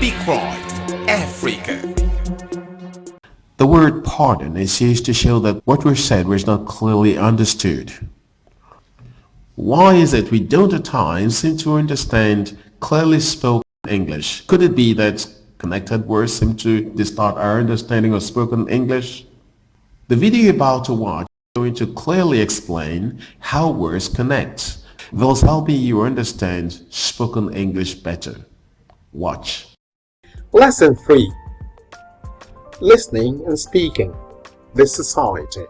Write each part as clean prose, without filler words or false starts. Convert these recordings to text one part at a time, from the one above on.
Speak Right, Africa. The word pardon is used to show that what was said was not clearly understood. Why is it we don't at times seem to understand clearly spoken English? Could it be that connected words seem to distort our understanding of spoken English? The video you're about to watch is going to clearly explain how words connect, thus helping you understand spoken English better. Watch. Lesson 3. Listening and Speaking, the Society.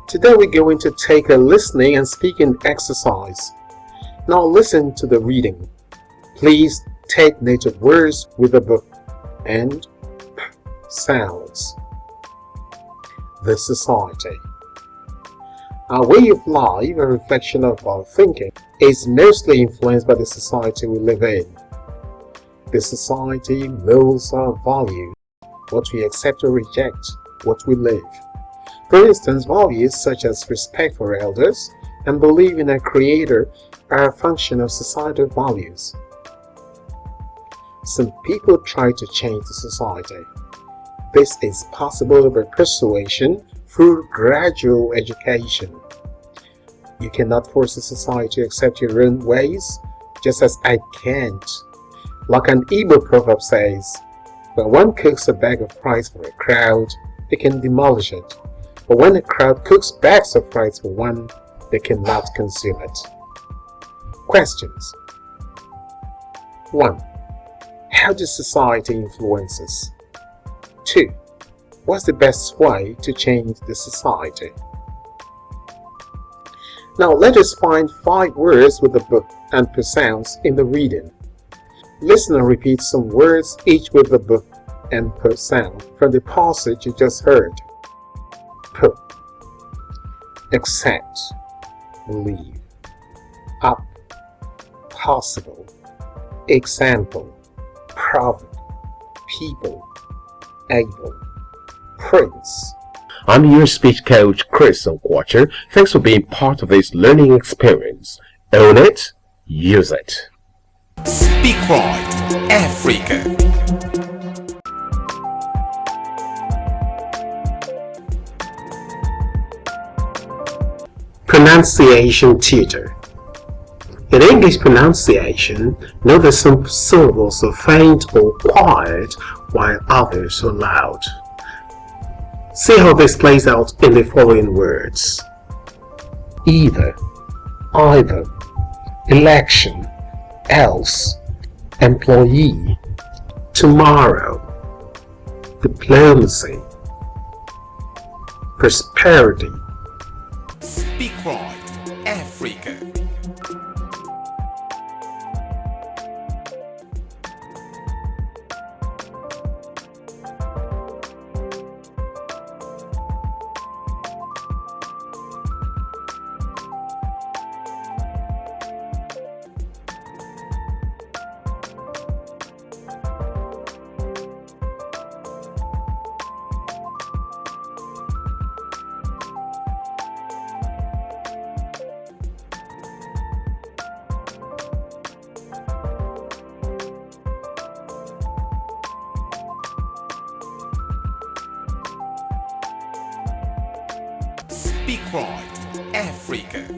Today we're going to take a listening and speaking exercise. Now listen to the reading. Please take note of words with the b and p sounds. The Society. Our way of life, a reflection of our thinking, is mostly influenced by the society we live in. The society molds our values, what we accept or reject, what we live. For instance, values such as respect for elders and belief in a creator are a function of societal values. Some people try to change the society. This is possible by persuasion through gradual education. You cannot force a society to accept your own ways, just as I can't. Like an Igbo proverb says, when one cooks a bag of rice for a crowd, they can demolish it. But when a crowd cooks bags of rice for one, they cannot consume it. Questions. 1. How does society influence us? 2. What's the best way to change the society? Now let us find 5 words with the b and p sounds in the reading. Listen and repeat some words, each with the b and p sound from the passage you just heard. P. Accept, believe. Up, possible. Example, proverb, people, able. Prince. I'm your speech coach, Chris Okwatcher. Thanks for being part of this learning experience. Own it, use it. Speak Right, Africa. Pronunciation tutor. In English pronunciation, note that some syllables are faint or quiet while others are loud. See how this plays out in the following words. Either, either, election, else, employee, tomorrow, diplomacy, prosperity. Speak Right, Africa. Speak Right, Africa.